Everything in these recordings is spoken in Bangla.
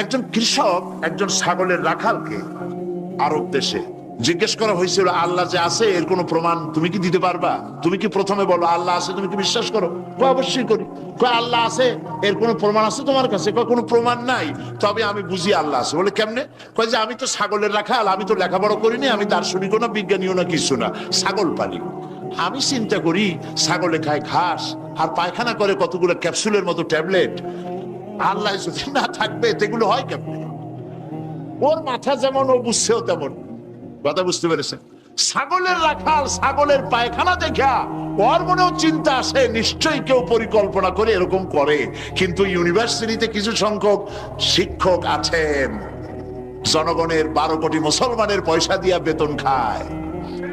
একজন কৃষক একজন ছাগলের রাখালকে আরব দেশে জিজ্ঞেস করা হয়েছিল, আল্লাহ যে আছে এর কোনো প্রমাণ তুমি কি দিতে পারবা? তুমি কি প্রথমে বলো আল্লাহ আছে, তুমি কি বিশ্বাস করো? অবশ্যই করি। আল্লাহ আছে এর কোনো প্রমাণ আছে তোমার কাছে? কোনো প্রমাণ নাই, তবে আমি বুঝি আল্লাহ আছে। বলে কেমনে? যে আমি তো ছাগলের রাখাল, আমি তো লেখাপড়া করিনি, আমি দার্শনিকও না বিজ্ঞানীও না কিছু না, ছাগল পালি। আমি চিন্তা করি ছাগলে খায় ঘাস আর পায়খানা করে কতগুলো ক্যাপসুলের মতো ট্যাবলেট, আল্লাহ যদি না থাকবে এগুলো হয় কেমনে? ওর মাথা যেমন ও বুঝছেও তেমন। কথা বুঝতে পেরেছেন? ছাগলের রাখাল ছাগলের পায়খানা দেখা ওর মনেও চিন্তা আসে, নিশ্চয়ই কেউ পরিকল্পনা করে এরকম করে। কিন্তু ইউনিভার্সিটিতে কিছু সংখ্যক শিক্ষক আছেন জনগণের 12 কোটি মুসলমানের পয়সা দিয়া বেতন খায়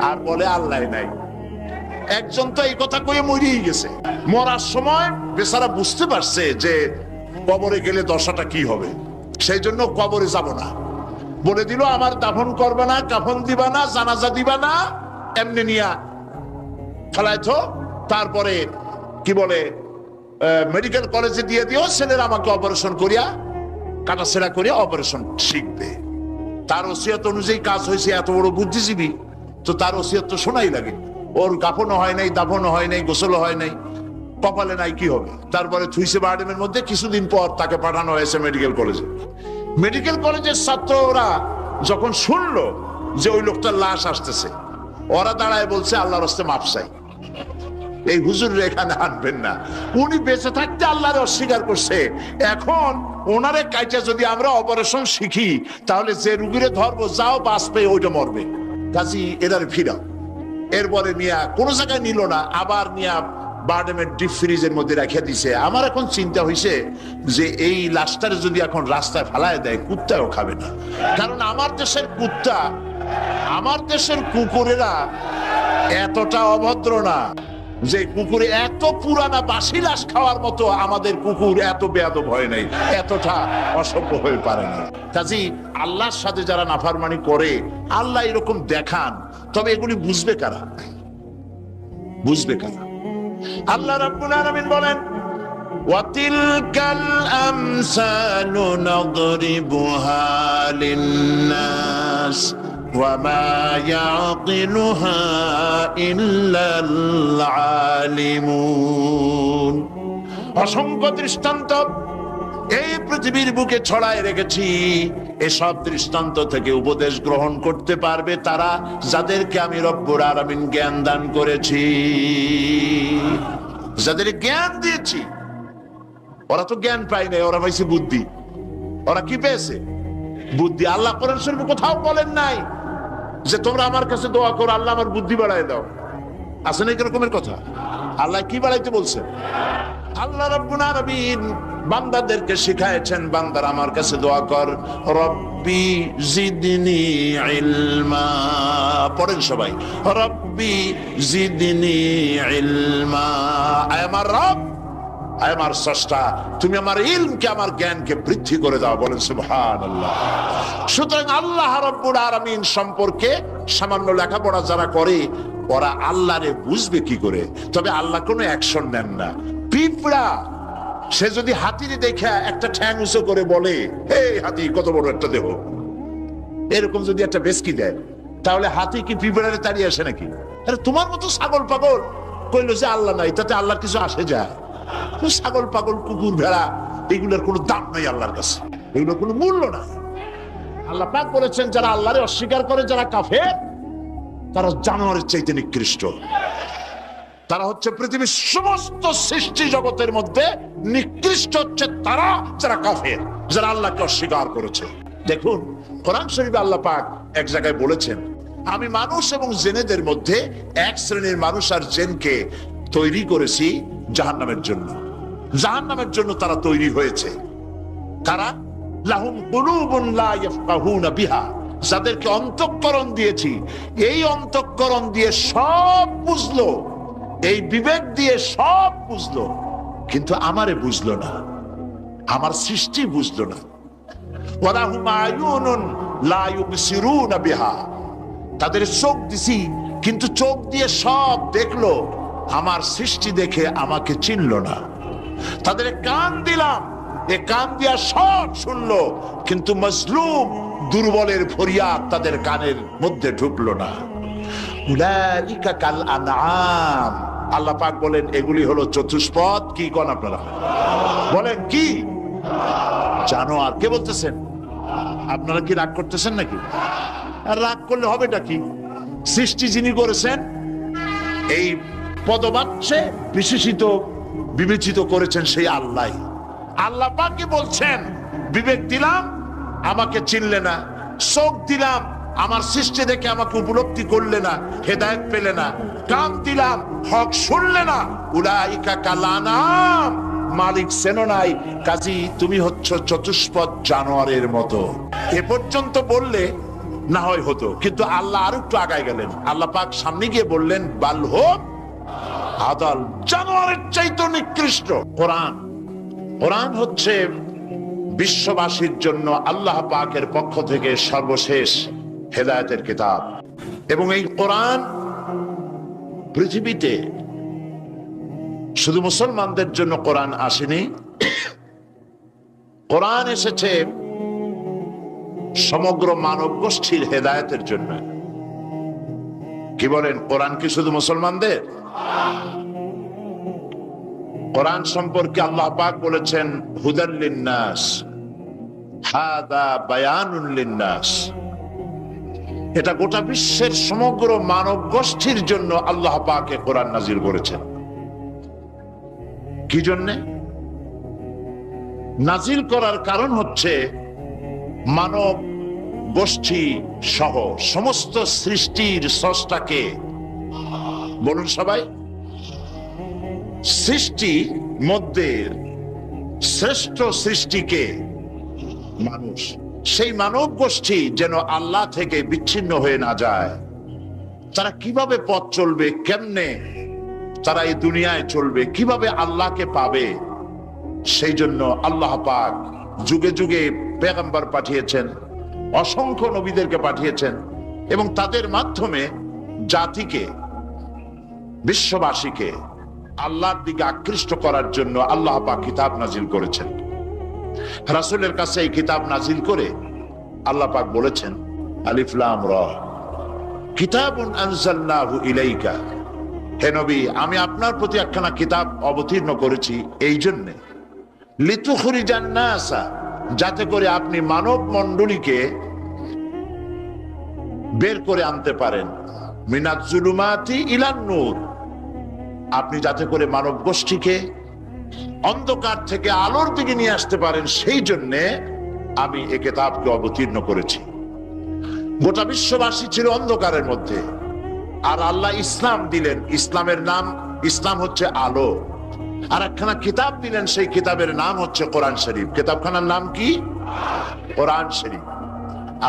আর বলে আল্লাহ নাই। একজন তো এই কথা কয়ে মরেই গেছে। মরার সময় বেচারা বুঝতে পারছে যে কবরে গেলে দশাটা কি হবে, সেই জন্য কবরে যাব না। বলে দিল আমার দাফন করবে না, কাফন দিবা না, জানাজা দিবা না, এমনি নিয়া ফেলাইতো। তারপরে কি বলে মেডিকেল কলেজে দিয়ে দিও, ছেলেরা আমাকে অপারেশন করিয়া কাটাছেড়া করিয়া অপারেশন শিখবে। তার ওসিয়ত অনুযায়ী কাজ হয়েছে। এত বড় বুদ্ধিজীবী, তো তার ওসিয়ত তো শোনাই লাগে। ওর কাফনও হয় নাই, দাফনও হয় নাই, গোসলও হয় নাই, কপালে নাই, কি হবে? তারপরে থুইছে বারডেমের মধ্যে। কিছুদিন পর তাকে পাঠানো হয়েছে মেডিকেল কলেজে। মেডিকেল কলেজের ছাত্ররা যখন শুনলো যে ওই লোকটার লাশ আসতেছে, ওরা দাঁড়ায় বলছে আল্লাহর রাস্তে মাপ চাই, এই হুজুর এখানে আনবেন না। উনি বেঁচে থাকতে আল্লাহরে অস্বীকার করছে। এখন ওনারে কাইটা যদি আমরা অপারেশন শিখি, তাহলে যে রুগীরে ধরবো যাও বাস পেয়ে ওইটা মরবে, কাজী এদারে ফিরাও। এরপরে নিয়া কোনো জায়গায় নিল না, আবার নিয়া বারডেমের ডিপ ফ্রিজের মধ্যে রেখে দিছে। আমার এখন চিন্তা হয়েছে যে এই লাশটারে যদি এখন রাস্তায় ফেলায় দেয়, কুত্তাও খাবে না। কারণ আমার দেশের কুত্তা, আমার দেশের কুকুরেরা এতটা অভদ্র না যে কুকুরে এত পুরানা বাসি লাশ খাওয়ার মতো আমাদের কুকুর এত বেয়াদব হয় নাই, এতটা অসভ্য হয়ে পারে না। কাজী আল্লাহর সাথে যারা নাফরমানি করে, আল্লাহ এরকম দেখান, তবে এগুলি বুঝবে কারা? বুঝবে কারা? আল্লাহ রাব্বুল আলামিন বলেন ওয়াতিলকাল আমসালু নাদরিবুহা লিন্নাস ওয়া মা ইয়াকিলুহা ইল্লাল আলিমুন। অসংখ্য দৃষ্টান্ত এই পৃথিবীর বুকে ছড়ায় রেখেছি। এসব দৃষ্টান্ত থেকে উপদেশ গ্রহণ করতে পারবে তারা যাদেরকে আমি রব্বুল আলামিন জ্ঞান দান করেছি, যাদের জ্ঞান দিয়েছি। ওরা তো জ্ঞান পায় নাই, ওরা পাইছে বুদ্ধি। ওরা কি পেয়েছে? বুদ্ধি। আল্লাহ কোরআন শরীফে কোথাও বলেন নাই যে তোমরা আমার কাছে দোয়া করো আল্লাহ আমার বুদ্ধি বাড়ায় দাও। আছে না এরকমের কথা? আল্লাহ কি বাড়াইতে বলছেন? আল্লাহ রাব্বুল আলামিন বান্দাদেরকে শিখায়েছেন, বান্দার আমার কাছে দোয়া কর, রব্বি জিদনি ইলমা। পড়েন সবাই, রব্বি জিদনি ইলমা। আয় আমার রব, আয় আমার স্রষ্টা, তুমি আমার ইলমকে, আমার জ্ঞানকে বৃদ্ধি করে দাও। বলেন সুবহানাল্লাহ। সুতরাং আল্লাহ রাব্বুল আলামিন সম্পর্কে সামান্য লেখাপড়া যারা করে, ওরা আল্লাহরে বুঝবে কি করে? তবে আল্লাহ কোনো অ্যাকশন নেন না। পিঁপড়া সে যদি হাতির দেখে একটা ঠ্যাং উঁচু করে বলে, এই হাতি কত বড় একটা দেহ, এরকম যদি একটা বেসকি দেয়, তাহলে হাতি কি পিঁপড়ারে তাড়িয়ে আসে নাকি? আরে তোমার মতো ছাগল পাগল কইলো যে আল্লাহ নাই, তাতে আল্লাহর কিছু আসে যায়? ছাগল পাগল কুকুর ভেড়া এগুলোর কোনো দাম নাই আল্লাহর কাছে, এগুলোর কোনো মূল্য নাই। আল্লাহ পাক বলেছেন যারা আল্লাহরে অস্বীকার করে, যারা কাফের, তারা জানোয়ারের চাইতে নিকৃষ্ট। তারা হচ্ছে পৃথিবীর সমস্ত সৃষ্টি জগতের মধ্যে নিকৃষ্ট হচ্ছে তারা, যারা কাফের, যারা আল্লাহকে অস্বীকার করেছে। দেখুন কোরআন শরীফে আল্লাহ পাক এক জায়গায় বলেছেন, আমি মানুষ এবং জিনেদের মধ্যে এক শ্রেণীর মানুষ আর জিনকে তৈরি করেছি জাহান্নামের জন্য। জাহান্নামের জন্য তারা তৈরি হয়েছে। কারা? লাহুম কুলুবুন লা ইয়াফকাহুনা বিহা, যাদেরকে অন্তঃকরণ দিয়েছি, এই অন্তঃকরণ দিয়ে সব বুঝলো, এই বিবেক দিয়ে সব বুঝলো, কিন্তু আমারে বুঝলো না, আমার সৃষ্টি বুঝলো না। ওয়ালাহুম আয়ুনুন লা ইউবসিরুনা বিহা, তাদের চোখ দিছি, কিন্তু চোখ দিয়ে সব দেখলো, আমার সৃষ্টি দেখে আমাকে চিনলো না। তাদের কান দিলাম, এ কান দিয়া সব শুনলো, কিন্তু মজলুম দুর্বলের ফরিয়াদ তাদের কানের মধ্যে ঢুকলো না। উলাইকা কাল আনআম, আল্লাহ পাক বলেন এগুলি হলো চতুষ্পদ। কি কোন আপনারা বলেন? কি জানোয়ার? কে বলতেছেন? আপনারা কি রাগ করতেছেন নাকি? আর রাগ করলে হবেটা কি? সৃষ্টি যিনি করেছেন, এই পদবাচ্যে বিশেষিত বিবেচিত করেছেন সেই আল্লাহ। আল্লাহ পাকই বলছেন বিবেক দিলাম, আমাকে চিনলে না, চোখ দিলাম, আমার সৃষ্টি দেখে আমাকে উপলব্ধি করলে না, হেদায়েত পেলে না, কান দিলাম, হক শুনলে না, উলাইকা কাল আনআম, মালিক চেনো নাই, কাজী তুমি হচ্ছ চতুষ্পদ জানোয়ারের মতো। এ পর্যন্ত বললে না হয় হতো, কিন্তু আল্লাহ আর একটু আগায় গেলেন। আল্লাহ পাক সামনে গিয়ে বললেন বাল হোক আদাল, জানোয়ারের চাইতে নিকৃষ্ট। কোরআন, কোরআন হচ্ছে বিশ্ববাসীর জন্য আল্লাহ পাকের পক্ষ থেকে সর্বশেষ হেদায়েতের কিতাব। এবং এই কোরআন পৃথিবীতে শুধু মুসলমানদের জন্য কোরআন আসেনি, কোরআন এসেছে সমগ্র মানব গোষ্ঠীর হেদায়েতের জন্য। কি বলেন? কোরআন কি শুধু মুসলমানদের? কোরআন সম্পর্কে আল্লাহ পাক বলেছেন হুদাল লিন্নাস, হাদা বায়ানুন লিন্নাস। এটা গোটা বিশ্বের সমগ্র মানব গোষ্ঠীর জন্য আল্লাহ পাক কোরআন নাজিল করেছেন। কি জন্যে নাজিল করার কারণ হচ্ছে মানব গোষ্ঠী সহ সমস্ত সৃষ্টির স্রষ্টাকে, বলুন সবাই, সৃষ্টি মধ্যে শ্রেষ্ঠ সৃষ্টিকে মানুষ, সেই মানব গোষ্ঠী যেন আল্লাহ থেকে বিচ্ছিন্ন হয়ে না যায়। তারা কিভাবে পথ চলবে, কেমনে তারা এই দুনিয়ায় চলবে, কিভাবে আল্লাহকে পাবে, সেই জন্য আল্লাহ পাক যুগে যুগে পেগম্বর পাঠিয়েছেন, অসংখ্য নবীদেরকে পাঠিয়েছেন, এবং তাদের মাধ্যমে জাতিকে, বিশ্ববাসীকে আল্লাহর দিকে আকৃষ্ট করার জন্য আল্লাহ পাক কিতাব নাজিল করেছেন। রাসূলের কাছে এই কিতাব নাজিল করে আল্লাহ পাক বলেছেন আলিফ লাম রা কিতাবুন আনজালনাহু ইলাইকা, হে নবী আমি আপনার প্রতি একখানা কিতাব অবতীর্ণ করেছি এই জন্যে, লিতুখরিজান নাসা, যাতে করে আপনি মানব মণ্ডলীকে বের করে আনতে পারেন, মিনাজ জুলুমাতি ইলান নূর, আপনি যাতে করে মানব গোষ্ঠীকে অন্ধকার থেকে আলোর দিকে নিয়ে আসতে পারেন, সেই জন্যে আমি এই কিতাবকে অবতীর্ণ করেছি। গোটা বিশ্ববাসী ছিল অন্ধকারের মধ্যে, আর আল্লাহ ইসলাম দিলেন, ইসলামের নাম, ইসলাম হচ্ছে আলো, আর একখানা কিতাব দিলেন, সেই কিতাবের নাম হচ্ছে কোরআন শরীফ। কিতাবখানার নাম কি? কোরআন শরীফ।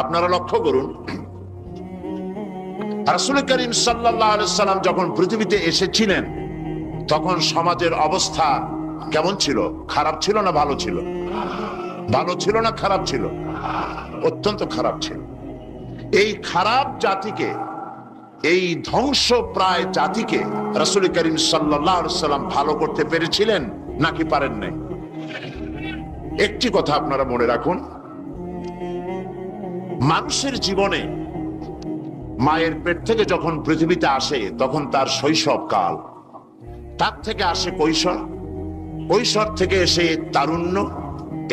আপনারা লক্ষ্য করুন, রাসূল করিম সাল্লাল্লাহু আলাইহি সাল্লাম যখন পৃথিবীতে এসেছিলেন তখন সমাজের অবস্থা কেমন ছিল? খারাপ ছিল না ভালো ছিল? ভালো ছিল না খারাপ ছিল? অত্যন্ত খারাপ ছিল। এই খারাপ জাতিকে, এই ধ্বংস প্রায় জাতিকে রাসূল করিম সাল্লাল্লাহু আলাইহি সাল্লাম ভালো করতে পেরেছিলেন নাকি পারেন নাই? একটি কথা আপনারা মনে রাখুন, মানুষের জীবনে মায়ের পেট থেকে যখন পৃথিবীতে আসে তখন তার শৈশব কাল, তার থেকে আসে কৈশোর, কৈশোর থেকে এসে তারুণ্য,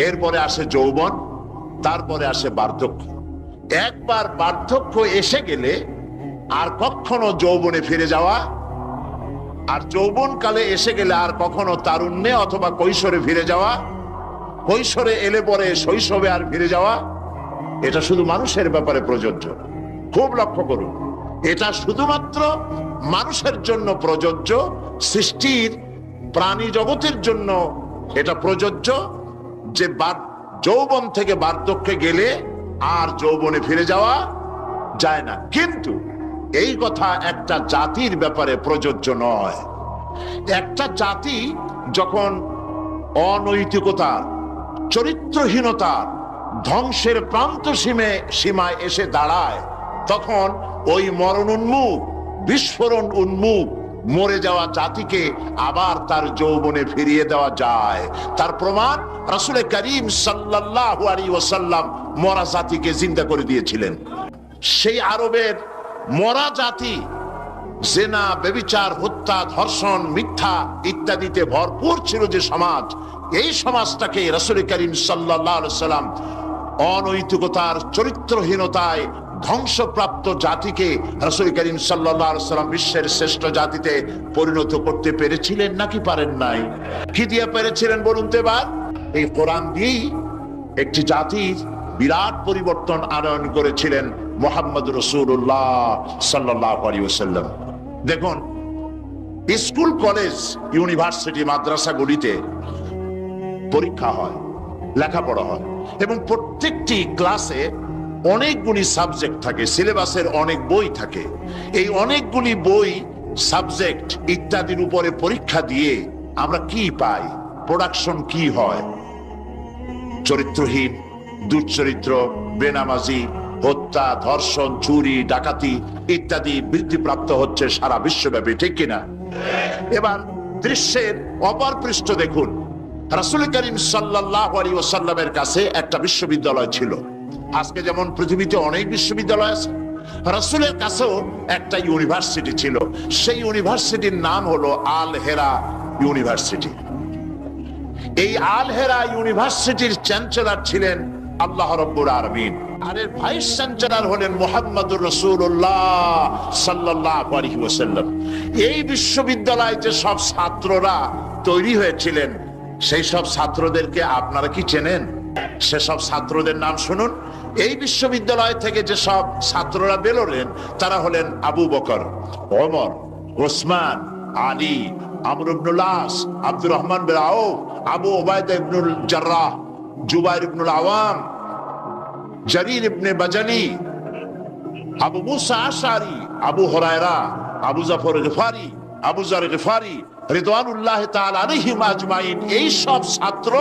এরপরে আসে যৌবন, তারপরে আসে বার্ধক্য। একবার বার্ধক্য এসে গেলে আর কখনো যৌবনে ফিরে যাওয়া, আর যৌবন কালে এসে গেলে আর কখনো তারুণ্যে অথবা কৈশোরে ফিরে যাওয়া, কৈশোরে এলে পরে শৈশবে আর ফিরে যাওয়া, এটা শুধু মানুষের ব্যাপারে প্রযোজ্য। খুব লক্ষ্য করুন, এটা শুধুমাত্র মানুষের জন্য প্রযোজ্য, সৃষ্টির প্রাণী জগতের জন্য এটা প্রযোজ্য যে যৌবন থেকে বার্ধক্যে গেলে আর যৌবনে ফিরে যাওয়া যায় না। কিন্তু এই কথা একটা জাতির ব্যাপারে প্রযোজ্য নয়। একটা জাতি যখন অনৈতিকতার, চরিত্রহীনতার, ধ্বংসের প্রান্ত সীমায় এসে দাঁড়ায়, তখন ওই মরণ উন্মুখ, বিস্ফোরণ উন্মুখ মরে যাওয়া জাতিকে আবার তার যৌবনে ফিরিয়ে দেওয়া যায়। তার প্রমাণ রাসূল করিম সাল্লাল্লাহু আলাইহি ওয়াসাল্লাম মরা জাতিকে জিন্দা করে দিয়েছিলেন। সেই আরবের মরা জাতি জেনা, ব্যভিচার, হত্যা, ধর্ষণ, মিথ্যা ইত্যাদিতে ভরপুর ছিল যে সমাজ, এই সমাজটাকে রাসূল করিম সাল্লাল্লাহু আলাইহি ওয়াসাল্লাম অনৈতিকতার, চরিত্রহীনতায় ধ্বংসপ্রাপ্ত জাতিকে রাসূল করিম সাল্লাল্লাহু আলাইহি ওয়াসাল্লাম বিশ্বের শ্রেষ্ঠ জাতিতে পরিণত করতে পেরেছিলেন নাকি পারেন নাই? কি দিয়ে পেরেছিলেন বলুন তো এবার? এই কোরআন দিয়েই একটি জাতির বিরাট পরিবর্তন আনয়ন করেছিলেন মুহাম্মদ রাসূলুল্লাহ সাল্লাল্লাহু আলাইহি ওয়াসাল্লাম। দেখুন, স্কুল, কলেজ, ইউনিভার্সিটি, মাদ্রাসাগুলিতে পরীক্ষা হয়, লেখাপড়া হয় এবং প্রত্যেকটি ক্লাসে অনেকগুলি সাবজেক্ট থাকে, সিলেবাসের অনেক বই থাকে। এই অনেকগুলি বই, সাবজেক্ট ইত্যাদির উপরে পরীক্ষা দিয়ে আমরা কি পাই? প্রোডাকশন কি হয়? চরিত্রহীন, দুশ্চরিত্র, বেনামাজি, হত্যা, ধর্ষণ, চুরি, ডাকাতি ইত্যাদি বৃদ্ধিপ্রাপ্ত হচ্ছে সারা বিশ্বব্যাপী, ঠিক কিনা? এবার দৃশ্যের অপর পৃষ্ঠ দেখুন। রাসূল করিম সাল্লাল্লাহু আলাইহি ওয়াসাল্লামের কাছে একটা বিশ্ববিদ্যালয় ছিল। আজকে যেমন পৃথিবীতে অনেক বিশ্ববিদ্যালয় আছে, রাসূলের কাছেও একটা ইউনিভার্সিটি ছিল। সেই ইউনিভার্সিটির নাম হলো আল হেরা ইউনিভার্সিটি। এই আল হেরা ইউনিভার্সিটির চ্যান্সেলর ছিলেন আল্লাহ রাব্বুল আলামিন, আর এর ভাইস চ্যান্সেলর হলেন মুহাম্মদুর রাসূলুল্লাহ সাল্লাল্লাহু আলাইহি ওয়াসাল্লাম। এই বিশ্ববিদ্যালয়ে যে সব ছাত্ররা তৈরি হয়েছিলেন, সেই সব ছাত্রদেরকে আপনারা কি চেনেন? সেসব ছাত্রদের নাম শুনুন। এই বিশ্ববিদ্যালয় থেকে যে সব ছাত্ররা বেরোলেন, তারা হলেন আবু বকর, ওমর, ওসমান, আলী, আমর ইবনুল আস, আব্দুর রহমান বিন আউফ, আবু উবাইদা ইবনুল জাররাহ, জুবাইর ইবনুল আওয়াম, জারির ইবনে বাজালি, আবু মুসা আশআরী, আবু হুরায়রা, আবু জাফর গিফারি, আবু যার গিফারি রিদওয়ানুল্লাহ তাআলা আলাইহিম আজমাইন। এই সব ছাত্র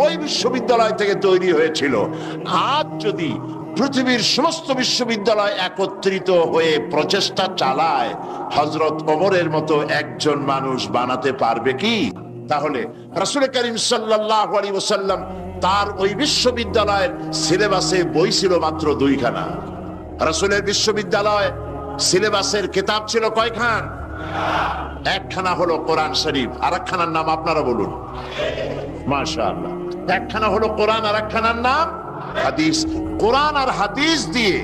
ওই বিশ্ববিদ্যালয় থেকে তৈরি হয়েছিল। আজ যদি পৃথিবীর সমস্ত বিশ্ববিদ্যালয় একত্রিত হয়ে প্রচেষ্টা চালায়, হযরত ওমরের মতো একজন মানুষ বানাতে পারবে কি? তাহলে রাসূল করিম সাল্লাল্লাহু আলাইহি ওয়াসাল্লাম তার ওই বিশ্ববিদ্যালয়ের সিলেবাসে বই ছিল মাত্র 2খানা। রাসূলের বিশ্ববিদ্যালয় সিলেবাসের কিতাব ছিল কয়খান? একখানা হলো কোরআন শরীফ, আর একখানার নাম আপনারা বলুন। মাশাআল্লাহ, একখানা হলো কোরআন, আর একখানার নাম হাদিস। কোরআন আর হাদিস দিয়ে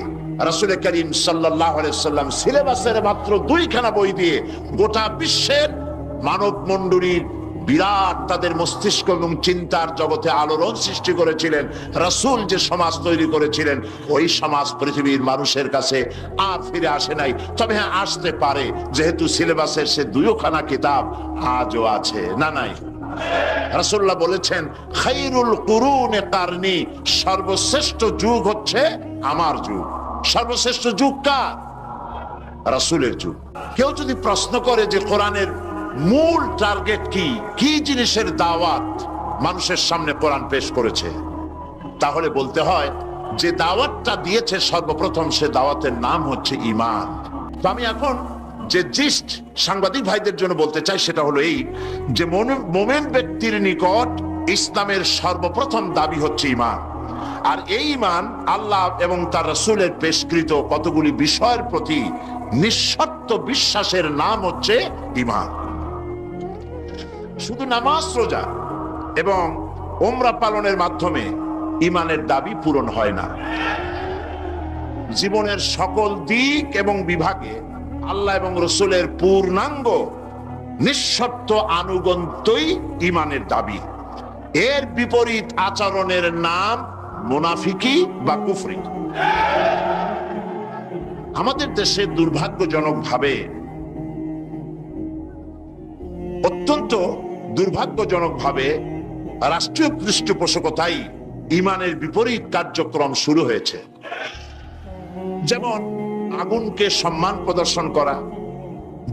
রাসূল করিম সাল্লাল্লাহু আলাইহি ওয়াসাল্লাম সিলেবাসের মাত্র 2খানা বই দিয়ে গোটা বিশ্বের মানব মণ্ডলীর বিরাট তাদের মস্তিষ্ক এবং চিন্তার জগতে আলোড়ন সৃষ্টি করেছিলেন। রাসূল যে সমাজ তৈরি করেছিলেন, ওই সমাজ পৃথিবীর মানুষের কাছে আর ফিরে আসে নাই। তবে হ্যাঁ, আসতে পারে, যেহেতু সিলেবাসের সে 2খানা কিতাব আজও আছে। না নাই? রাসূলুল্লাহ বলেছেন, খায়রুল কুরুনে কারনি, সর্বশ্রেষ্ঠ যুগ হচ্ছে আমার যুগ। সর্বশ্রেষ্ঠ যুগ কার? রাসূলের যুগ। কেউ যদি প্রশ্ন করে যে কোরআনের মূল টার্গেট কি, কি জিনিসের দাওয়াত মানুষের সামনে কোরআন পেশ করেছে, তাহলে বলতে হয় যে দাওয়াতটা দিয়েছে সর্বপ্রথম, সে দাওয়াতের নাম হচ্ছে ঈমান। তো আমি এখন যে জিস্ট সাংবাদিক ভাইদের জন্য বলতে চাই, সেটা হলো এই যে মুমিন ব্যক্তির নিকট ইসলামের সর্বপ্রথম দাবি হচ্ছে ঈমান। আর এই ঈমান আল্লাহ এবং তার রাসূলের পেশকৃত কতগুলি বিষয়ের প্রতি নিঃশর্ত বিশ্বাসের নাম হচ্ছে ঈমান। শুধু নামাজ, রোজা এবং উমরা পালনের মাধ্যমে ঈমানের দাবি পূরণ হয় না। জীবনের সকল দিক এবং বিভাগে আল্লাহ এবং রাসূলের পূর্ণাঙ্গ নিঃশর্ত আনুগত্যই ঈমানের দাবি। এর বিপরীত আচরণের নাম মুনাফিকি বা কুফরি। আমাদের দেশে দুর্ভাগ্যজনকভাবে, অত্যন্ত দুর্ভাগ্যজনকভাবে রাষ্ট্রীয় পৃষ্ঠপোষকতায় ঈমানের বিপরীত কার্যক্রম শুরু হয়েছে। যেমন আগুনকে সম্মান প্রদর্শন করা,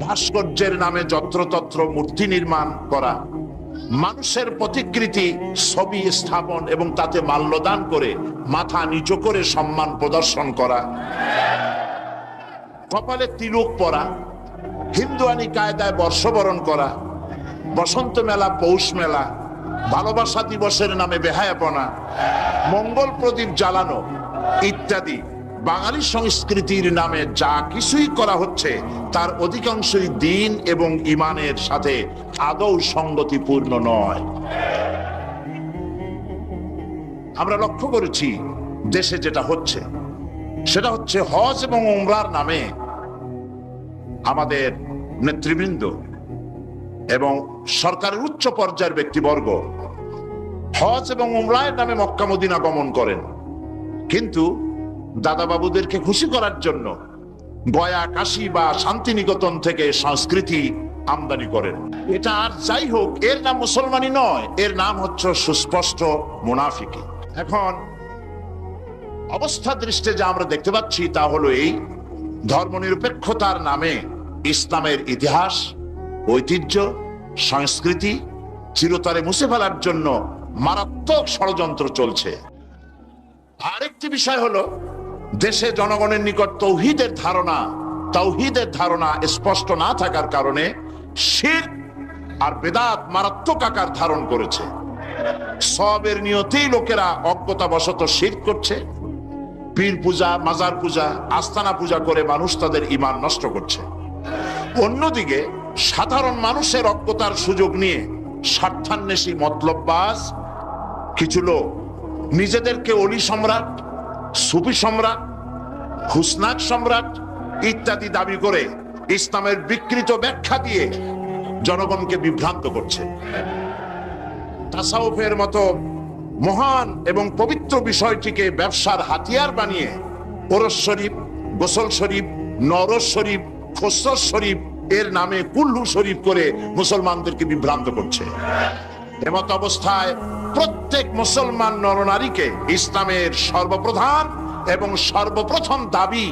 ভাস্কর্যের নামে যত্রতত্র মূর্তি নির্মাণ করা, মানুষের প্রতিকৃতি ছবি স্থাপন এবং তাতে মাল্যদান করে মাথা নিচু করে সম্মান প্রদর্শন করা, কপালে তিলক পরা, হিন্দুয়ানি কায়দায় বর্ষবরণ করা, বসন্ত মেলা, পৌষ মেলা, ভালোবাসা দিবসের নামে বেহায়াপনা, মঙ্গল প্রদীপ জ্বালানো ইত্যাদি বাঙালি সংস্কৃতির নামে যা কিছুই করা হচ্ছে তার অধিকাংশই দ্বীন এবং ঈমানের সাথে আদৌ সঙ্গতিপূর্ণ নয়। আমরা লক্ষ্য করেছি দেশে যেটা হচ্ছে সেটা হচ্ছে হজ এবং উমরার নামে আমাদের নেতৃবৃন্দ এবং সরকারের উচ্চ পর্যায়ের ব্যক্তিবর্গ হজ এবং উমরার নামে মক্কা মদিনা গমন করেন, কিন্তু দাদা বাবুদেরকে খুশি করার জন্য গয়া, কাশী বা শান্তিনিকেতন থেকে সংস্কৃতি আমদানি করেন। এটা আর যাই হোক, এর নাম মুসলমানই নয়, এর নাম হচ্ছে সুস্পষ্ট মুনাফিকি। এখন অবস্থা দৃষ্টে যা আমরা দেখতে পাচ্ছি তা হলো এই, ধর্মনিরপেক্ষতার নামে ইসলামের ইতিহাস, ঐতিহ্য, সংস্কৃতি চিরতরে মুছে ফেলার জন্য মারাত্মক ষড়যন্ত্র চলছে। আরেকটি বিষয় হলো দেশে জনগণের নিকট তাওহীদের ধারণা স্পষ্ট না থাকার কারণে শিরক আর বেদাত মারাত্মক আকার ধারণ করেছে। সওয়াবের নিয়তেই লোকেরা অজ্ঞতাবশত শিরক করছে, পীর পূজা, মাজার পূজা, আস্তানা পূজা করে মানুষ তাদের ঈমান নষ্ট করছে। অন্যদিকে সাধারণ মানুষের অজ্ঞতার সুযোগ নিয়ে স্বার্থান্বেষী মতলববাজ কিছু লোক নিজেদেরকে অলি সম্রাট, সুফি সম্রাট, হুসনাক সম্রাট ইত্যাদি দাবি করে ইসলামের বিকৃত ব্যাখ্যা দিয়ে জনগণকে বিভ্রান্ত করছে। তাসাউফের মতো মহান এবং পবিত্র বিষয়টিকে ব্যবসার হাতিয়ার বানিয়ে ওরস শরীফ, গোসল শরীফ, নরস শরীফ, খসরস শরীফ এর নামে কুল্লু শরীফ করে মুসলমানদেরকে বিভ্রান্ত করছে। এমত অবস্থায় প্রত্যেক মুসলমান নরনারীকে ইসলামের সর্বপ্রধান এবং সর্বপ্রথম দাবি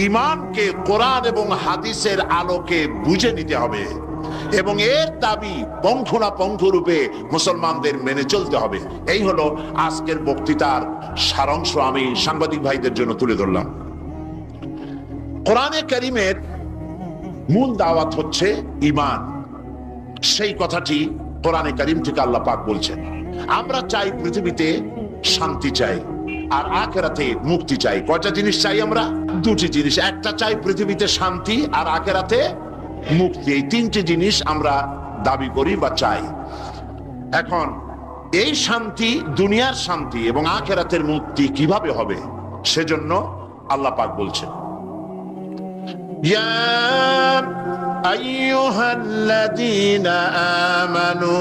ঈমানকে কোরআন এবং হাদিসের আলোকে বুঝে নিতে হবে এবং এর দাবি পঙ্খু রূপে মুসলমানদের মেনে চলতে হবে। এই হলো আজকের বক্তৃতার সারাংশ আমি সাংবাদিক ভাইদের জন্য তুলে ধরলাম। কোরআনে কারীমের মূল দাওয়াত হচ্ছে ঈমান। সেই কথাটি কোরআনে কারীম থেকে আল্লাহ পাক বলছেন। আমরা চাই পৃথিবীতে শান্তি চাই আর আখিরাতে মুক্তি চাই। কয়টা জিনিস চাই আমরা? দুটি জিনিস। একটা চাই পৃথিবীতে শান্তি আর আখিরাতে মুক্তি। এই তিনটি জিনিস আমরা দাবি করি বা চাই। এখন এই শান্তি, দুনিয়ার শান্তি এবং আখিরাতের মুক্তি কিভাবে হবে সেজন্য আল্লাহ পাক বলছেন, ইয়া আইয়ুহাল্লাযীনা আমানু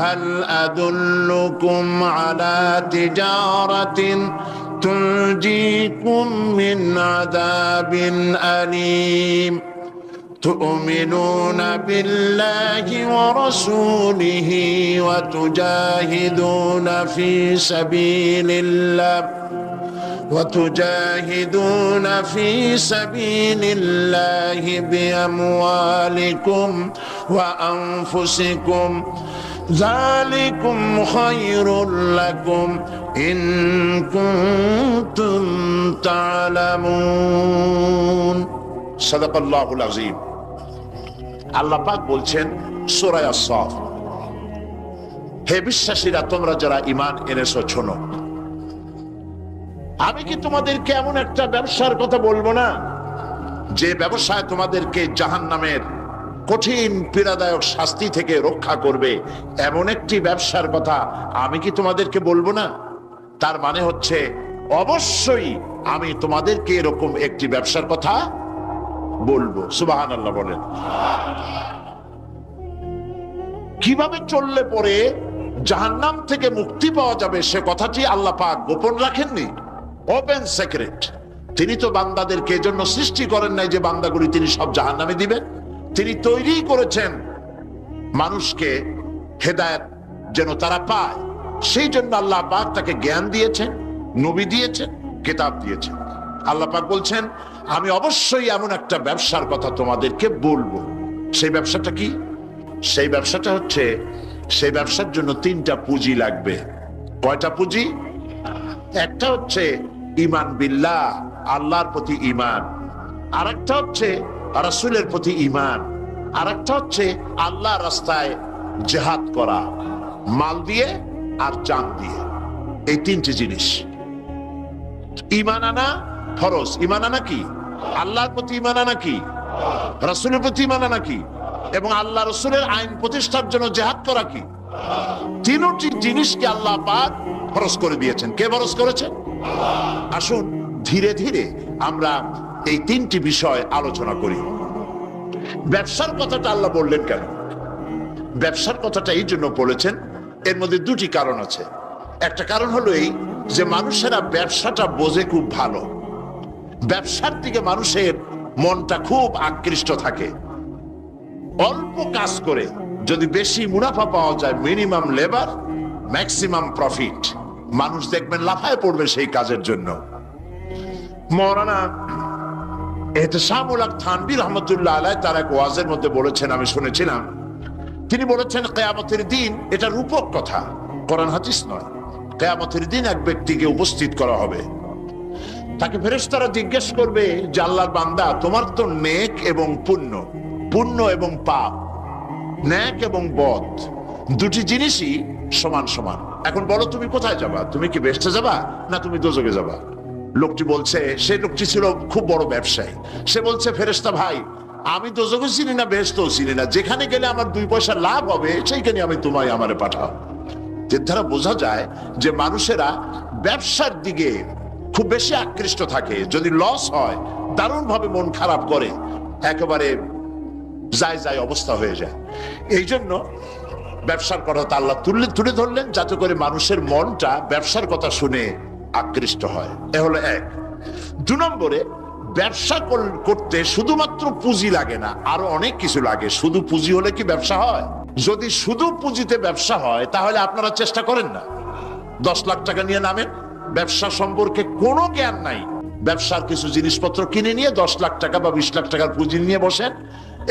হাল আদুল্লুকুম আলা তিজারাতিন তুনজিকুম মিন আযাবিন আলীম تؤمنون بالله ورسوله وتجاهدون في سبيل الله بأموالكم وأنفسكم ذلكم خير لكم إن كنتم تعلمون صدق الله العظيم। আল্লাহ পাক বলছেন সূরা আস-সাফ, হে বিশ্বাসীরা, তোমরা যারা ঈমান এনেছো শোনো, আমি কি তোমাদেরকে এমন একটা ব্যবসার কথা বলবো না যে ব্যবসায় তোমাদেরকে জাহান্নামের কঠিন পীড়াদায়ক শাস্তি থেকে রক্ষা করবে? এমন একটি ব্যবসার কথা আমি কি তোমাদেরকে বলবো না? তার মানে হচ্ছে অবশ্যই আমি তোমাদেরকে এরকম একটি ব্যবসার কথা বলবো। সুবহানাল্লাহ বলেন। কিভাবে চললে পরে জাহান্নাম থেকে মুক্তি পাওয়া যাবে সে কথাটি আল্লাহ পাক গোপন রাখেননি, ওপেন সিক্রেট। তিনি তো বান্দাদেরকে এজন্য সৃষ্টি করেন নাই যে বান্দাগুলি তিনি সব জাহান্নামে দিবেন। তিনি তৈরি করেছেন মানুষকে হেদায়েত যেন তারা পায়, সেই জন্য আল্লাহ পাক তাকে জ্ঞান দিয়েছেন, নবী দিয়েছেন, কিতাব দিয়েছেন। আল্লাহ পাক বলছেন আমি অবশ্যই এমন একটা ব্যবসার কথা তোমাদেরকে বলবো। সেই ব্যবসাটা কি? সেই ব্যবসাটা হচ্ছে, সেই ব্যবসার জন্য তিনটা পুঁজি লাগবে। কয়টা পুঁজি? একটা হচ্ছে ঈমান বিল্লাহ, আল্লাহর প্রতি ঈমান। আরেকটা হচ্ছে রাসূলের প্রতি ঈমান। আর একটা হচ্ছে আল্লাহ রাস্তায় জিহাদ করা, মাল দিয়ে আর জান দিয়ে। এই তিনটি জিনিস। ঈমান আনা ফরজ। ঈমান আনা কি? আল্লাহর প্রতি ঈমান আনা কি? রাসূলের প্রতি ঈমান আনা কি? এবং আল্লাহ রাসূলের আইন প্রতিষ্ঠার জন্য জিহাদ করা কি? তিনটি জিনিসকে আল্লাহ পাক ফরজ করে দিয়েছেন। কে ফরজ করেছেন? আসুন ধীরে ধীরে আমরা এই তিনটি বিষয় আলোচনা করি। ব্যবসার কথাটা আল্লাহ বললেন কেন? ব্যবসার কথাটা এই জন্য বলেছেন, এর মধ্যে দুটি কারণ আছে। একটা কারণ হলো এই যে মানুষেরা ব্যবসাটা বোঝে খুব ভালো, ব্যবসার দিকে মানুষের মনটা খুব আকৃষ্ট থাকে। অল্প কাজ করে যদি বেশি মুনাফা পাওয়া যায়, মিনিমাম লেবার ম্যাক্সিমাম প্রফিট, মানুষ দেখবেন লাফায় পড়বে সেই কাজের জন্য। মাওলানা এহতেশামুল হক থানভী রহমতুল্লাহ আলাইহি তার এক ওয়াজের মধ্যে বলেছেন, আমি শুনেছিলাম, তিনি বলেছেন কিয়ামতের দিন, এটা রূপক কথা, কোরআন হাদিস নয়। কিয়ামতের দিন এক ব্যক্তিকে উপস্থিত করা হবে, তাকে ফেরেশতারা জিজ্ঞেস করবে যে আল্লাহর বান্দা, তোমার তো নেক এবং পুণ্য, পুণ্য এবং পাপ, নেক এবং বদ দুটি জিনিসই সমান সমান। এখন বলো তুমি কোথায় যাবা? তুমি কি বেহেশতে যাবা না তুমি দোজখে যাবা? লোকটি বলছে, সেই লোকটি ছিল খুব বড় ব্যবসায়ী, সে বলছে ফেরেশতা ভাই, আমি দোজখও চিনি না বেহেশতও চিনি না, যেখানে গেলে আমার 2 পয়সা লাভ হবে সেইখানে আমি তোমায় আমারে পাঠাও। এর দ্বারা বোঝা যায় যে মানুষেরা ব্যবসার দিকে খুব বেশি আকৃষ্ট থাকে। যদি লস হয় দারুণ ভাবে মন খারাপ করে, একেবারে যায় যায় অবস্থা হয়ে যায়। এই জন্য ব্যবসার কথা আল্লাহ তুলে ধরলেন যাতে করে মানুষের মনটা ব্যবসার কথা শুনে আকৃষ্ট হয়। এ হলো এক। 2 নম্বরে, ব্যবসা করতে শুধুমাত্র পুঁজি লাগে না, আরো অনেক কিছু লাগে। শুধু পুঁজি হলে কি ব্যবসা হয়? যদি শুধু পুঁজিতে ব্যবসা হয় তাহলে আপনারা চেষ্টা করেন না, 10 লাখ টাকা নিয়ে নামেন, ব্যবসা সম্পর্কে কোনো জ্ঞান নাই, ব্যবসার কিছু জিনিসপত্র কিনে নিয়ে 10 লাখ টাকা বা 20 লাখ টাকার পুঁজি নিয়ে বসেন,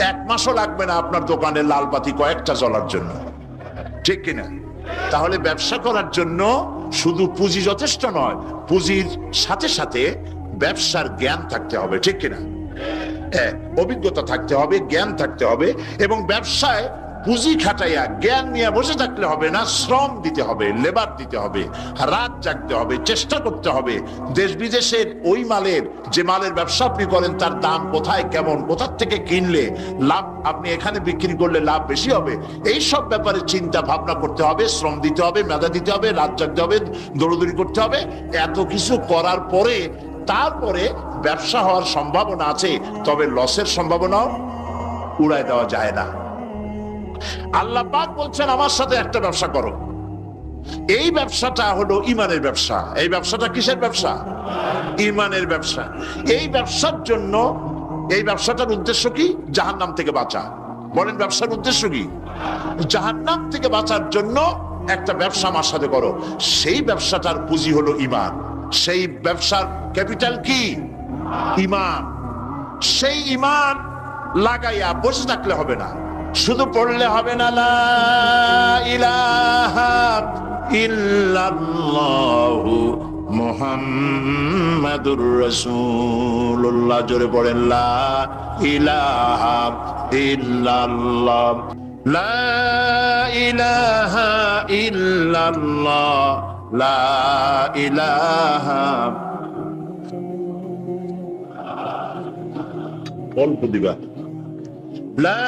1 মাসও লাগবে না আপনার দোকানে লাল বাতি কয়েকটা জ্বলার জন্য, ঠিক কিনা? তাহলে ব্যবসা করার জন্য শুধু পুঁজি যথেষ্ট নয়, পুঁজির সাথে সাথে ব্যবসার জ্ঞান থাকতে হবে, ঠিক কিনা? অভিজ্ঞতা থাকতে হবে, জ্ঞান থাকতে হবে। এবং ব্যবসায় পুঁজি খাটাইয়া জ্ঞান নিয়ে বসে থাকলে হবে না, শ্রম দিতে হবে, লেবার দিতে হবে, রাত জাগতে হবে, চেষ্টা করতে হবে। দেশ বিদেশের ওই মালের, যে মালের ব্যবসা আপনি করেন তার দাম কোথায়, কেমন, কোথা থেকে কিনলে লাভ, আপনি এখানে বিক্রি করলে লাভ বেশি হবে, এই সব ব্যাপারে চিন্তা ভাবনা করতে হবে, শ্রম দিতে হবে, মেধা দিতে হবে, রাত জাগতে হবে, দৌড়দৌড়ি করতে হবে। এত কিছু করার পরে তারপরে ব্যবসা হওয়ার সম্ভাবনা আছে, তবে লসের সম্ভাবনাও উড়ায় দেওয়া যায় না। আল্লাহ পাক বলছেন আমার সাথে একটা ব্যবসা করো। এই ব্যবসাটা হলো ঈমানের ব্যবসা। এই ব্যবসাটা কিসের ব্যবসা? ঈমানের ব্যবসা। এই ব্যবসার জন্য, এই ব্যবসাটার উদ্দেশ্য কি? জাহান্নাম থেকে বাঁচা। বলেন ব্যবসার উদ্দেশ্য কি? জাহান্নাম থেকে বাঁচার জন্য একটা ব্যবসা আমার সাথে করো। সেই ব্যবসাটার পুঁজি হলো ঈমান। সেই ব্যবসার ক্যাপিটাল কি? ঈমান। সেই ঈমান লাগাইয়া বসে থাকলে হবে না, শুধু পড়লে হবে না লা ইলাহা ইল্লাল্লাহু মুহাম্মাদুর রাসূলুল্লাহ। জোরে পড়েন লা ইলাহা ইল্লাল্লাহ, লা ইলাহা ইল্লাল্লাহ, লা ইলাহা। অল্প দিবা, লা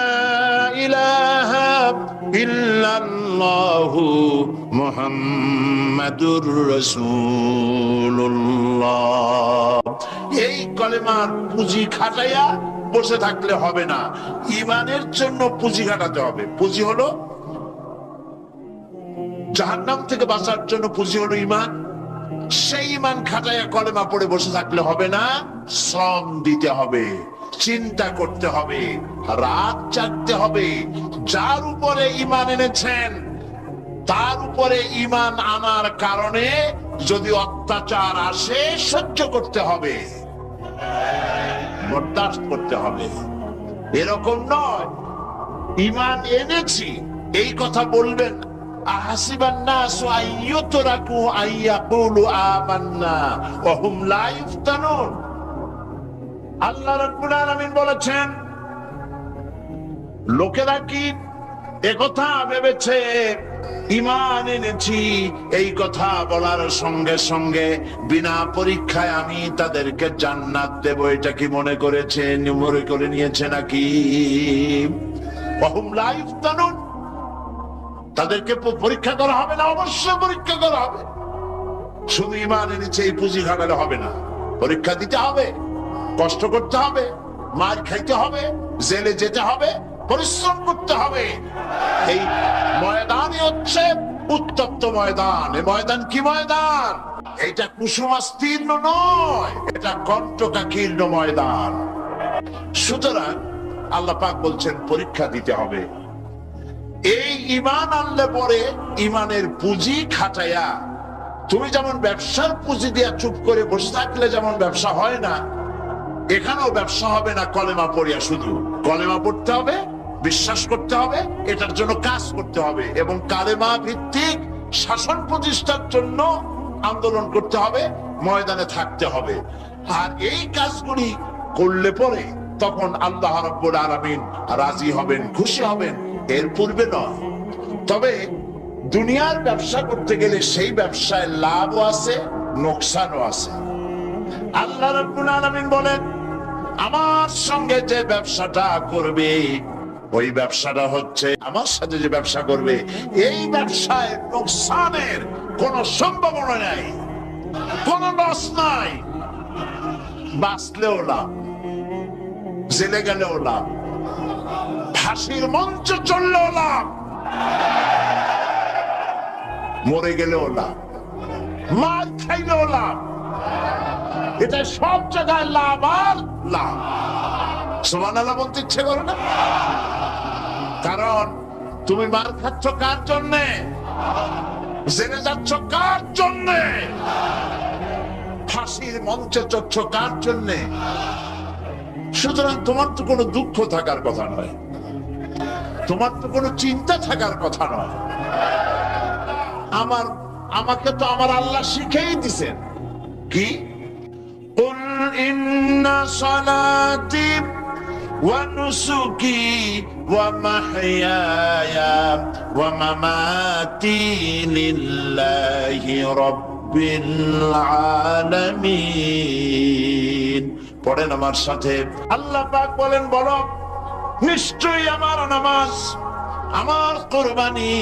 ইলাহা ইল্লাল্লাহু মুহাম্মাদুর রাসূলুল্লাহ। এই কলেমার পুঁজি খাটাইয়া বসে থাকলে হবে না, ঈমানের জন্য পুঁজি খাটাতে হবে। পুঁজি হলো জাহান্নাম থেকে বাঁচার জন্য, পুঁজি হলো ঈমান। সেই ঈমান খাটাইয়া কলেমা পড়ে বসে থাকলে হবে না, শ্রম দিতে হবে, চিন্তা করতে হবে, রাত জাগতে হবে। যার উপরে ঈমান এনেছেন তার উপরে ঈমান আনার কারণে যদি অত্যাচার আসে সহ্য করতে হবে, বরদাস্ত করতে হবে। এরকম নয় ঈমান এনেছি এই কথা বলবেন, আহাসিবান নাসু আইয়ুতরাকু আইয়াকুলু আমান্না ওয়া হুম লা ইফতানুন। আল্লাহ রাব্বুল আলামিন বলেছেন, লোকেরা কি একথা ভেবেছে ঈমান এনেছি এই কথা বলার সঙ্গে সঙ্গে বিনা পরীক্ষায় আমি তাদেরকে জান্নাত দেব, এটা কি মনে করেছে, মনে করে নিয়েছে নাকি? ওয়াহুম লা ইফতানুন, তাদেরকে পরীক্ষা করা হবে না? অবশ্যই পরীক্ষা করা হবে। শুধু ঈমান এনেছে এই পুঁজি খাটালে হবে না, পরীক্ষা দিতে হবে, কষ্ট করতে হবে, মার খাইতে হবে, জেলে যেতে হবে, পরিশ্রম করতে হবে। এই ময়দানই হচ্ছে উত্তপ্ত ময়দান। এই ময়দান কি ময়দান? এটা কুসুমাস্তীর্ণ নয়, এটা কণ্টকাকীর্ণ ময়দান। সুতরাং আল্লাহ পাক বলছেন পরীক্ষা দিতে হবে। এই ঈমান আনলে পরে ঈমানের পুঁজি খাটাইয়া, তুমি যেমন ব্যবসার পুঁজি দিয়া চুপ করে বসে থাকলে যেমন ব্যবসা হয় না, এখানেও ব্যবসা হবে না কলেমা পড়িয়া। শুধু কলেমা পড়তে হবে, বিশ্বাস করতে হবে, এটার জন্য কাজ করতে হবে, এবং কালেমা ভিত্তিক শাসন প্রতিষ্ঠার জন্য আন্দোলন করতে হবে, ময়দানে থাকতে হবে। আর এই কাজগুলি করলে পরে তখন আল্লাহ রাব্বুল আলামিন রাজি হবেন, খুশি হবেন, এর পূর্বে নয়। তবে দুনিয়ার ব্যবসা করতে গেলে সেই ব্যবসায় লাভও আছে, নোকসানও আছে। আল্লাহ রাব্বুল আলামিন বলেন, আমার সঙ্গে যে ব্যবসাটা করবে, ওই ব্যবসাটা হচ্ছে, আমার সাথে যে ব্যবসা করবে, এই ব্যবসায় নোকসানের কোন সম্ভাবনা নাই, কোন লস নাই। বাঁচলেও লাভ, জেলে গেলেও লাভ, ফাঁসির মঞ্চ চললেও লাভ, মরে গেলেও লাভ, মার খাইলেও লাভ। এটা সব জায়গায় লাভ আর লাভ। সুবহানাল্লাহ বলতে ইচ্ছে করে না? কারণ তুমি মার খাচ্ছ কার জন্যে? জেনে যাচ্ছ কার জন্যে? ফাঁসির মঞ্চে চড়ছ কার জন্যে? সুতরাং তোমার তো কোনো দুঃখ থাকার কথা নয়, তোমার তো কোনো চিন্তা থাকার কথা নয়। আমাকে তো আমার আল্লাহ শিখেই দিছেন কি, কুল ইন্না সালাতি ওয়া নুসুকি ওয়া মাহইয়ায়া ওয়া মামাতি লিল্লাহি রাব্বিল আলামিন। পড়েন আমার সাথে। আল্লাহ পাক বলেন, বলো নিশ্চয়ই আমার নামাজ, আমার কুরবানি,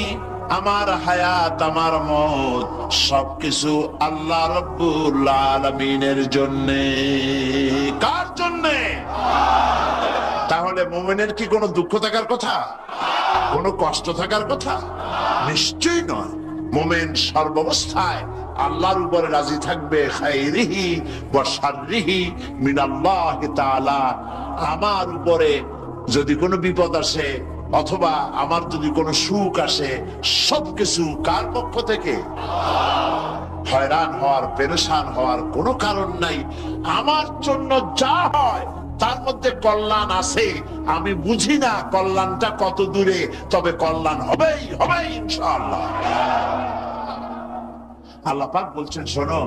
আমার হায়াত, আমার মওত সবকিছু আল্লাহ রাব্বুল আলামিনের জন্য। কার জন্য? তাহলে মুমিনের কি কোনো দুঃখ থাকার কথা, কোনো কষ্ট থাকার কথা? নিশ্চয়ই নয়। মুমিন সর্বাবস্থায় আল্লাহর উপরে রাজি থাকবে, খাইরিহি ওয়া শাররিহি মিনাল্লাহি তাআলা। আমার উপরে যদি কোনো বিপদ আসে অথবা আমার যদি কোনো সুখ আসে, সবকিছু কার পক্ষ থেকে? হয়রান হওয়ার, পেরেশান হওয়ার কোনো কারণ নাই। আমার জন্য যা হয় তার মধ্যে কল্যাণ আছে। আমি বুঝি না কল্যাণটা কত দূরে, তবে কল্যাণ হবেই হবে ইনশাআল্লাহ। আল্লাহ পাক বলছেন, শোনো,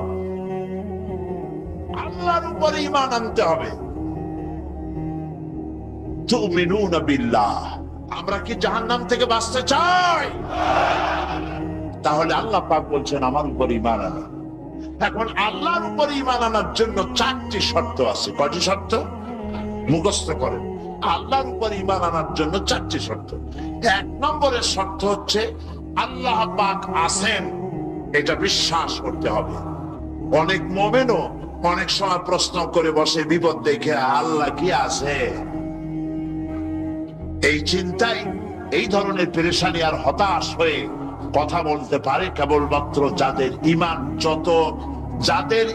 আল্লাহর উপরে ঈমান আনতে হবে। তুমিনুনা বিল্লাহ। আমরা কি জাহান্নাম থেকে বাঁচতে চাই? তাহলে আল্লাহ পাক বলছেন আমার উপর ঈমান আনো। এখন আল্লাহর উপর ঈমান আনার জন্য 4টি শর্ত আছে। কয়টি শর্ত? মুখস্থ করেন। আল্লাহর উপর ঈমান আনার জন্য 4টি শর্ত। 1 নম্বরের শর্ত হচ্ছে আল্লাহ পাক আছেন, এটা বিশ্বাস করতে হবে। অনেক মুমিনও অনেক সময় প্রশ্ন করে বসে বিপদ দেখে, আল্লাহ কি আছে? এই চিন্তায় এই ধরনের পেরেশানি আর হতাশ হয়ে কথা বলতে পারে কেবলমাত্র যাদের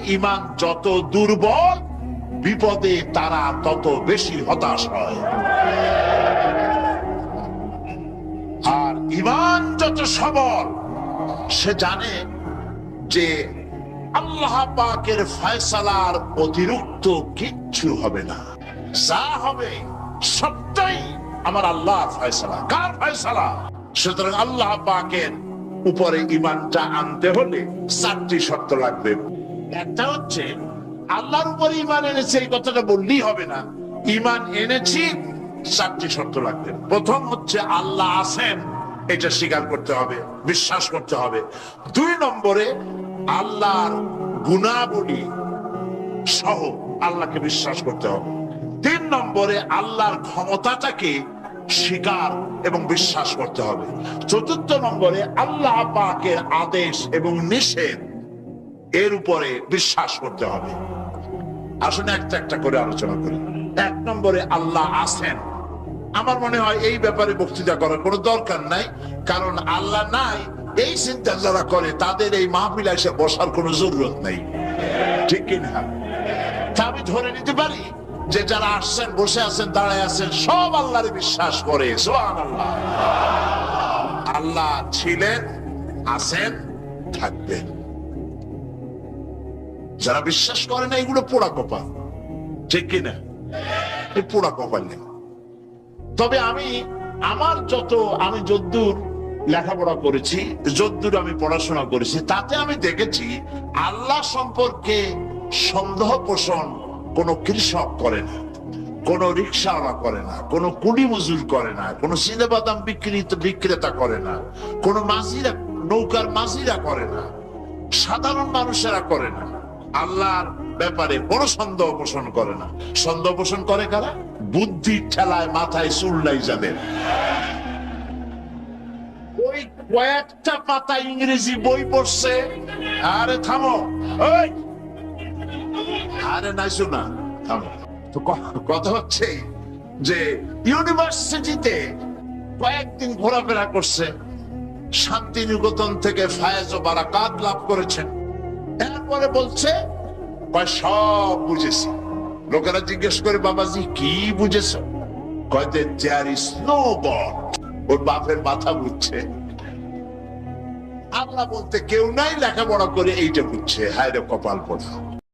ঈমান যত দুর্বল, বিপদে তারা তত বেশি হতাশ হয়। আর ঈমান যত সবল, সে জানে যে আল্লাহ পাকের ফয়সালার অতিরিক্ত কিচ্ছু হবে না, যা হবে সবটাই আমার আল্লাহর ফয়সালা। কার ফয়সালা? সুতরাং আল্লাহ পাকের উপরে ঈমানটা আনতে হলে 4টি শর্ত লাগবে। একটা হচ্ছে আল্লাহর উপরে ঈমান এনেছে, এই কথাটা বললেই হবে না। ঈমান এনেছি চারটি শর্ত লাগবে। প্রথম হচ্ছে আল্লাহ আছেন, এটা স্বীকার করতে হবে, বিশ্বাস করতে হবে। 2 নম্বরে আল্লাহর গুণাবলী সহ আল্লাহকে বিশ্বাস করতে হবে। 3 নম্বরে আল্লাহর ক্ষমতাটাকে স্বীকার এবং বিশ্বাস করতে হবে। 4 নম্বরে আল্লাহ পাকের আদেশ এবং নিষেধ এর উপরে বিশ্বাস করতে হবে। আসলে একটা একটা করে আলোচনা করি। 1 নম্বরে আল্লাহ আছেন। আমার মনে হয় এই ব্যাপারে বক্তৃতা করার কোনো দরকার নাই, কারণ আল্লাহ নাই এই চিন্তা যারা করে তাদের এই মাহফিলে এসে বসার কোনো জরুরত নাই, ঠিক কিনা? তা আমি ধরে নিতে পারি যে যারা আসছেন, বসে আছেন, দাঁড়ায় আছেন, সব আল্লাহরে বিশ্বাস করে। সুবহানাল্লাহ। আল্লাহ ছিলেন, আছেন, থাকবেন। যারা বিশ্বাস করে না এগুলো পোড়া কপাল, ঠিক কিনা? এই পোড়া কপাল নেই। তবে আমি যদ্দূর লেখাপড়া করেছি, যদ্দূর আমি পড়াশোনা করেছি, তাতে আমি দেখেছি আল্লাহ সম্পর্কে সন্দেহ পোষণ কোন কৃষক করে না, কোন রিক্সাওয়ালা করে না, কোন কুলি মজুর করে না, কোন চিনেবাদাম বিক্রেতা করে না, কোন মাঝিরা, নৌকার মাঝিরা করে না, সাধারণ মানুষেরা করে না। আল্লাহর ব্যাপারে কোন সন্দেহ পোষণ করে না। সন্দেহ পোষণ করে কারা? বুদ্ধির ঠেলায় মাথায় চুললাই যাদের। ওই কয়েকটা পাতা ইংরেজি বই পড়ছে। আরে থামো, ওই আরে নাইছো না, থামো। তো কথা হচ্ছে যে ইউনিভার্সিটিতে কয়েকদিন ঘোরাফেরা করছে, শান্তিনিকেতন থেকে ফায়েজ ও বারাকাত লাভ করেছেন। এরপরে বলছে সব বুঝেছি। লোকেরা জিজ্ঞেস করে, বাবাজি কি বুঝেছ? কয়তে দেয়ার ইজ নো গড। ওর বাপের মাথা বুঝছে। আল্লাহ বলতে কেউ নাই, লেখাপড়া করে এইটা বুঝছে। হায় রে কপাল পোড়া।